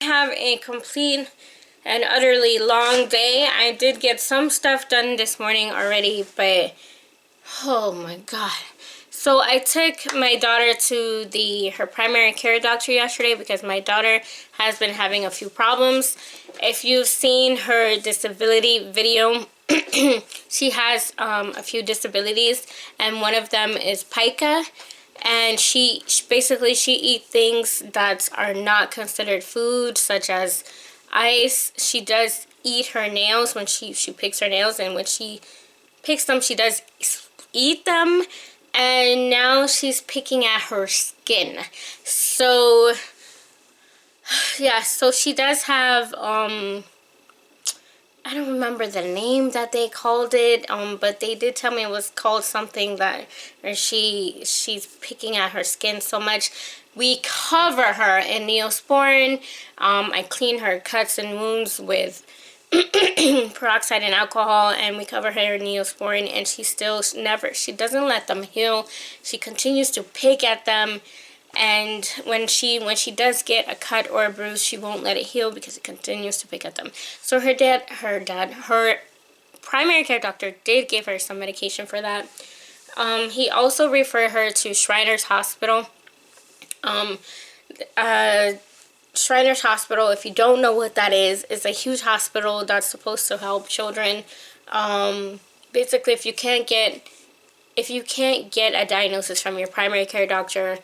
have a complete and utterly long day. I did get some stuff done this morning already, but oh my god. So I took my daughter to her primary care doctor yesterday because my daughter has been having a few problems. If you've seen her disability video, she has a few disabilities, and one of them is pica. And she basically eats things that are not considered food, such as ice. She does eat her nails when she picks her nails, and when she picks them, she does eat them. And now she's picking at her skin. So yeah, so she does have I don't remember the name that they called it, but they did tell me it was called something that she's picking at her skin so much. We cover her in Neosporin. I clean her cuts and wounds with peroxide and alcohol, and we cover her in Neosporin, and she doesn't let them heal. She continues to pick at them. And when she does get a cut or a bruise, she won't let it heal because it continues to pick at them. So her primary care doctor did give her some medication for that. He also referred her to Shriners Hospital. Shriners Hospital, if you don't know what that is a huge hospital that's supposed to help children. Basically, if you can't get a diagnosis from your primary care doctor,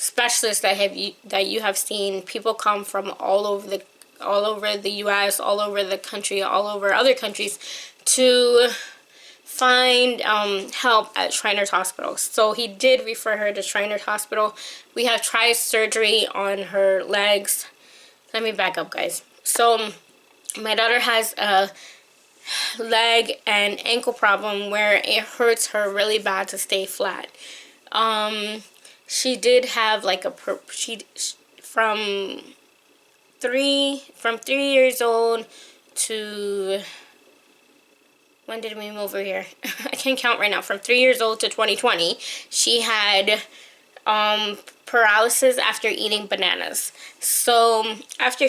specialists that you have seen, people come from all over the U.S., all over the country, all over other countries to find help at Shriners Hospital. So he did refer her to Shriners Hospital. We have tried surgery on her legs. Let me back up, guys. So my daughter has a leg and ankle problem where it hurts her really bad to stay flat. She did have like from 3 years old to, when did we move over here? I can't count right now. From 3 years old to 2020, she had paralysis after eating bananas. So after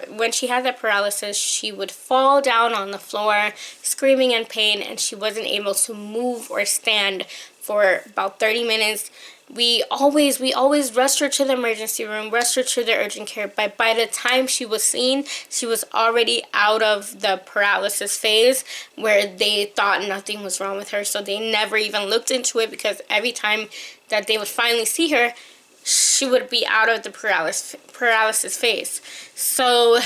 when she had that paralysis, she would fall down on the floor screaming in pain, and she wasn't able to move or stand for about 30 minutes. We always rushed her to the emergency room, rushed her to the urgent care, but by the time she was seen, she was already out of the paralysis phase where they thought nothing was wrong with her. So they never even looked into it, because every time that they would finally see her, she would be out of the paralysis phase. So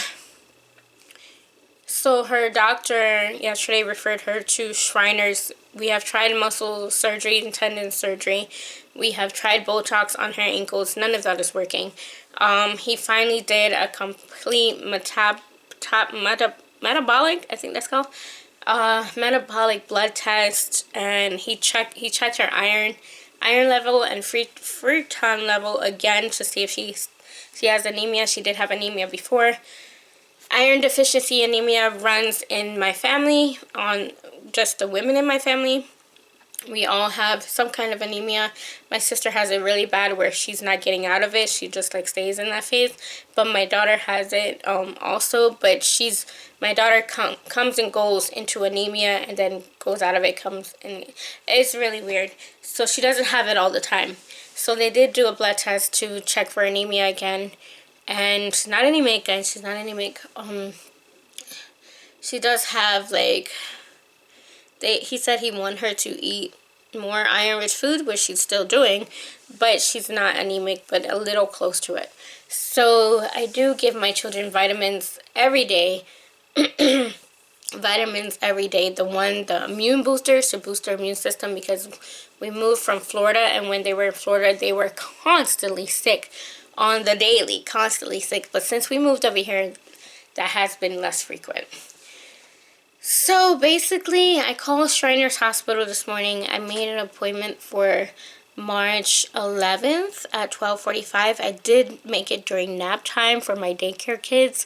her doctor yesterday referred her to Shriners. We have tried muscle surgery and tendon surgery. We have tried Botox on her ankles. None of that is working. He finally did a complete metabolic, I think that's called, metabolic blood test, and he checked her iron level and fructan level again to see if she has anemia. She did have anemia before. Iron deficiency anemia runs in my family, on just the women in my family. We all have some kind of anemia. My sister has it really bad where she's not getting out of it. She just like stays in that phase. But my daughter has it also. But my daughter comes and goes into anemia and then goes out of it, comes, and it's really weird. So she doesn't have it all the time. So they did do a blood test to check for anemia again. And she's not anemic, guys. She's not anemic. She does have like, he said he wanted her to eat more iron-rich food, which she's still doing, but she's not anemic, but a little close to it. So I do give my children vitamins every day. Vitamins every day. The immune boosters to boost their immune system, because we moved from Florida, and when they were in Florida, they were constantly sick on the daily, constantly sick. But since we moved over here, that has been less frequent. So basically, I called Shriners Hospital this morning. I made an appointment for March 11th at 12:45. I did make it during nap time for my daycare kids.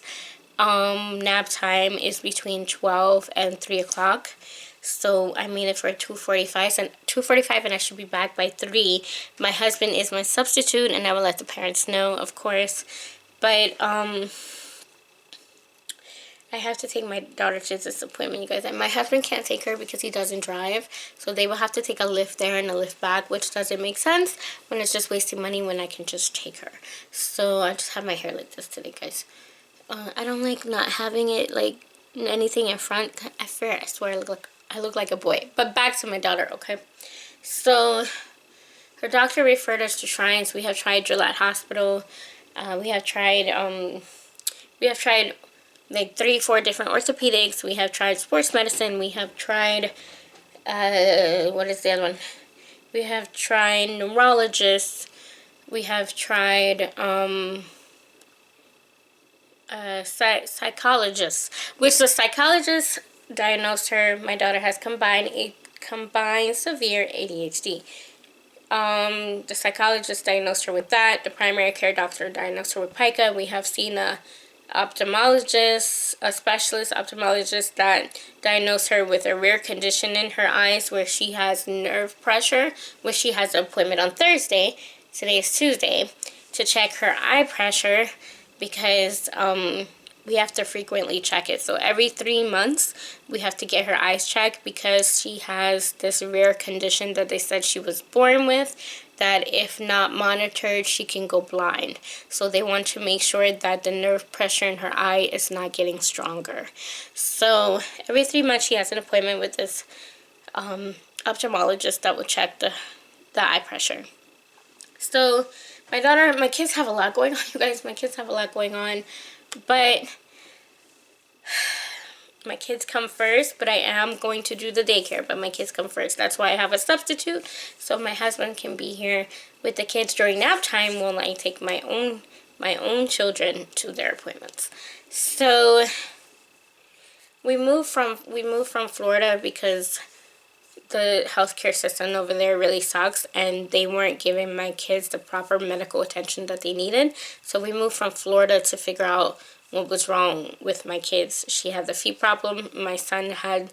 Nap time is between 12 and 3 o'clock. So I made it for 2:45, and I should be back by 3. My husband is my substitute, and I will let the parents know, of course. But I have to take my daughter to this appointment, you guys. And my husband can't take her because he doesn't drive. So they will have to take a lift there and a lift back, which doesn't make sense when it's just wasting money when I can just take her. So I just have my hair like this today, guys. I don't like not having it like anything in front. I swear I look like a boy. But back to my daughter, okay? So her doctor referred us to Shrines. We have tried Gillette Hospital. We have tried like 3-4 different orthopedics. We have tried sports medicine. We have tried, what is the other one? We have tried neurologists. We have tried, psychologists, which the psychologist diagnosed her. My daughter has combined severe ADHD. The psychologist diagnosed her with that. The primary care doctor diagnosed her with pica. We have seen a ophthalmologist, a specialist ophthalmologist that diagnosed her with a rare condition in her eyes where she has nerve pressure, which she has an appointment on Thursday. Today is Tuesday, to check her eye pressure because we have to frequently check it. So every 3 months we have to get her eyes checked because she has this rare condition that they said she was born with, that if not monitored she can go blind. So they want to make sure that the nerve pressure in her eye is not getting stronger. So every 3 months she has an appointment with this ophthalmologist that will check the eye pressure. So my kids have a lot going on, you guys. My kids have a lot going on. But my kids come first, but I am going to do the daycare, but my kids come first. That's why I have a substitute, so my husband can be here with the kids during nap time while I take my own children to their appointments. So we moved from Florida because the healthcare system over there really sucks, and they weren't giving my kids the proper medical attention that they needed. So we moved from Florida to figure out what was wrong with my kids. She had the feet problem. My son had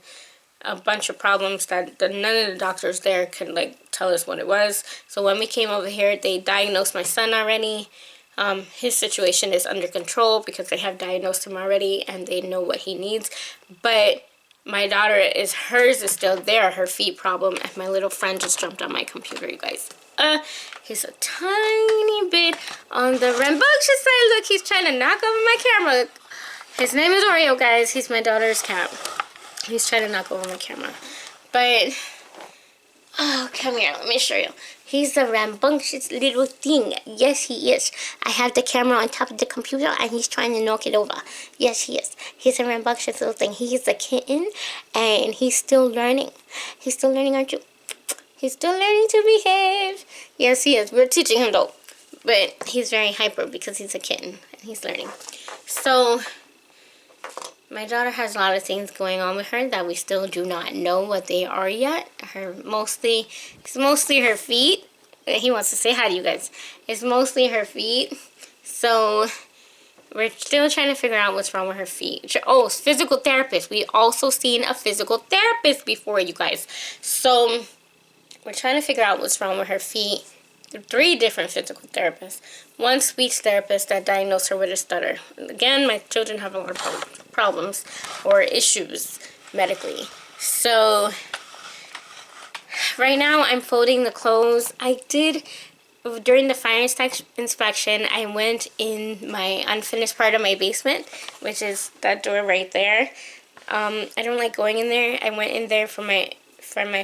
a bunch of problems that none of the doctors there could like tell us what it was. So when we came over here, they diagnosed my son already. His situation is under control because they have diagnosed him already and they know what he needs. But my daughter hers is still there, her feet problem, and my little friend just jumped on my computer, you guys. He's a tiny bit on the rambunctious side. Look, he's trying to knock over my camera. His name is Oreo, guys. He's my daughter's cat. He's trying to knock over my camera. But, oh, come here, let me show you. He's a rambunctious little thing. Yes, he is. I have the camera on top of the computer, and he's trying to knock it over. Yes, he is. He's a rambunctious little thing. He's a kitten, and he's still learning. He's still learning, aren't you? He's still learning to behave. Yes, he is. We're teaching him, though. But he's very hyper because he's a kitten, and he's learning. So my daughter has a lot of things going on with her that we still do not know what they are yet. It's mostly her feet. He wants to say hi to you guys. It's mostly her feet. So we're still trying to figure out what's wrong with her feet. Oh, physical therapist. We also seen a physical therapist before, you guys. So we're trying to figure out what's wrong with her feet. 3 different physical therapists. One speech therapist that diagnosed her with a stutter. Again, my children have a lot of problems or issues medically. So right now I'm folding the clothes. During the fire inspection, I went in my unfinished part of my basement, which is that door right there. I don't like going in there. I went in there for my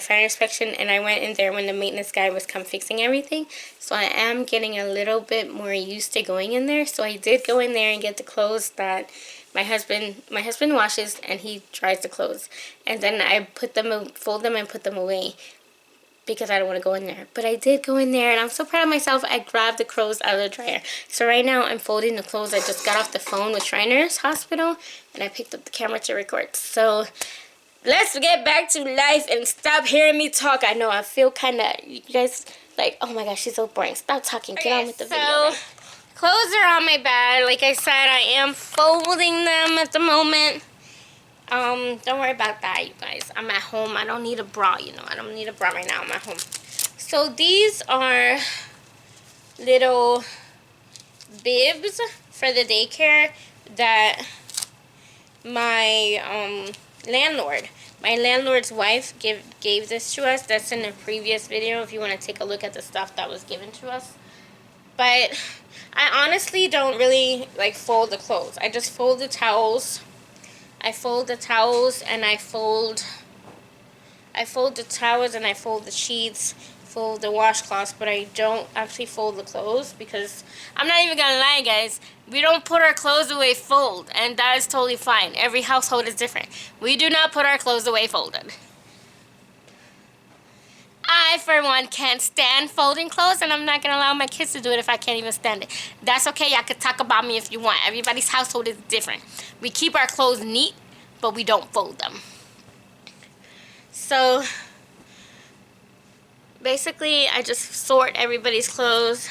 fire inspection, and I went in there when the maintenance guy was come fixing everything. So I am getting a little bit more used to going in there. So I did go in there and get the clothes that my husband washes, and he dries the clothes. And then I fold them and put them away because I don't want to go in there. But I did go in there, and I'm so proud of myself. I grabbed the clothes out of the dryer. So right now I'm folding the clothes. I just got off the phone with Shriners Hospital, and I picked up the camera to record. So let's get back to life and stop hearing me talk. I know I feel kind of, you guys, like, oh my gosh, she's so boring. Stop talking. Get on with the video. So clothes are on my bed. Like I said, I am folding them at the moment. Don't worry about that, you guys. I'm at home. I don't need a bra, you know. I don't need a bra right now. I'm at home. So these are little bibs for the daycare that my landlord. My landlord's wife gave this to us. That's in a previous video if you want to take a look at the stuff that was given to us. But I honestly don't really like fold the clothes. I just fold the towels. I fold the towels and I fold the towels and I fold the sheets, fold the washcloths, but I don't actually fold the clothes because I'm not even gonna lie, guys. We don't put our clothes away fold, and that is totally fine. Every household is different. We do not put our clothes away folded. I, for one, can't stand folding clothes, and I'm not gonna allow my kids to do it if I can't even stand it. That's okay. Y'all can talk about me if you want. Everybody's household is different. We keep our clothes neat, but we don't fold them. So basically, I just sort everybody's clothes.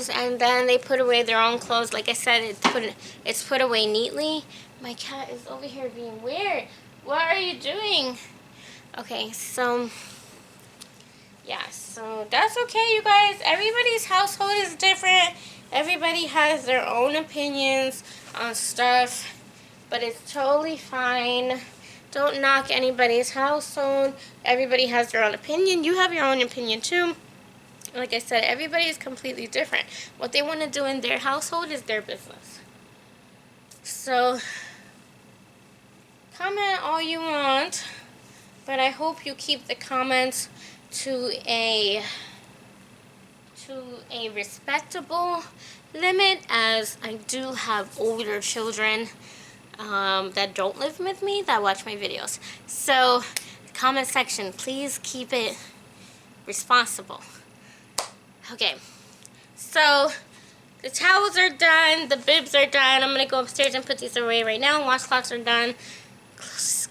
And then they put away their own clothes. Like I said, it's put away neatly. My cat is over here being weird. What are you doing? Okay, so yeah, so that's okay, you guys. Everybody's household is different. Everybody has their own opinions on stuff, but it's totally fine. Don't knock anybody's household. Everybody has their own opinion. You have your own opinion too. Like I said, everybody is completely different. What they want to do in their household is their business. So, comment all you want, but I hope you keep the comments to a respectable limit, as I do have older children that don't live with me that watch my videos. So, comment section, please keep it responsible. Okay, so the towels are done, the bibs are done. I'm gonna go upstairs and put these away right now. Washcloths are done.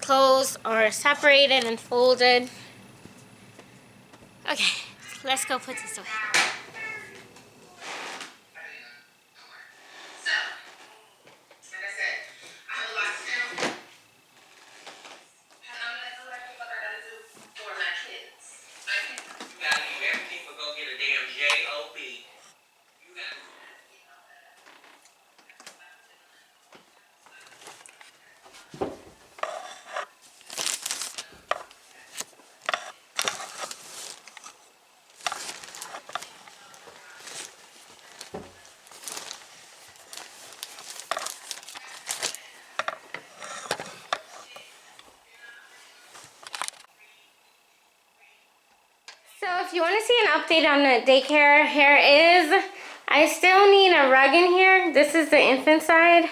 Clothes are separated and folded. Okay, let's go put this away. So if you want to see an update on the daycare, here is, I still need a rug in here. This is the infant side.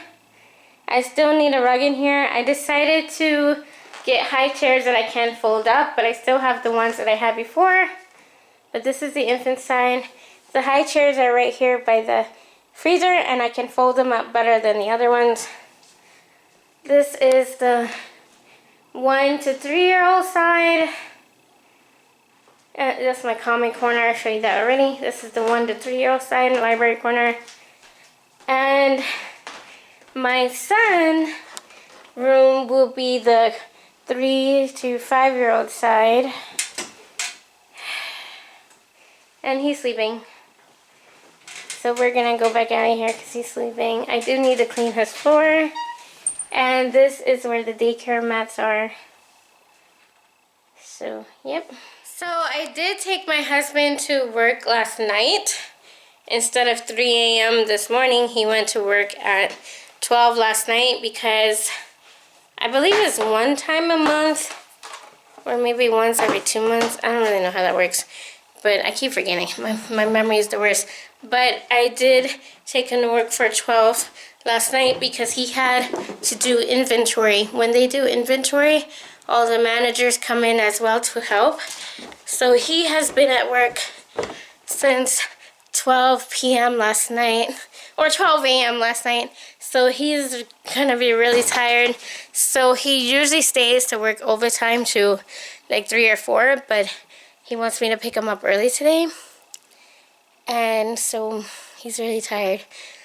I still need a rug in here. I decided to get high chairs that I can fold up, but I still have the ones that I had before. But this is the infant side. The high chairs are right here by the freezer, and I can fold them up better than the other ones. This is the 1 to 3-year-old side. That's my common corner. I showed you that already. This is the 1 to 3-year-old side, library corner. And my son room will be the 3 to 5-year-old side. And he's sleeping. So we're gonna go back out of here because he's sleeping. I do need to clean his floor. And this is where the daycare mats are. So, yep. So I did take my husband to work last night. Instead of 3 a.m. this morning, he went to work at 12 last night because I believe it's one time a month or maybe once every 2 months. I don't really know how that works, but I keep forgetting. My memory is the worst. But I did take him to work for 12 last night because he had to do inventory. When they do inventory, all the managers come in as well to help. So he has been at work since 12 p.m. last night, or 12 a.m. last night. So he's gonna be really tired. So he usually stays to work overtime to like 3 or 4, but he wants me to pick him up early today. And so he's really tired.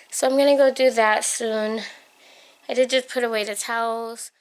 So I'm gonna go do that soon. I did just put away the towels.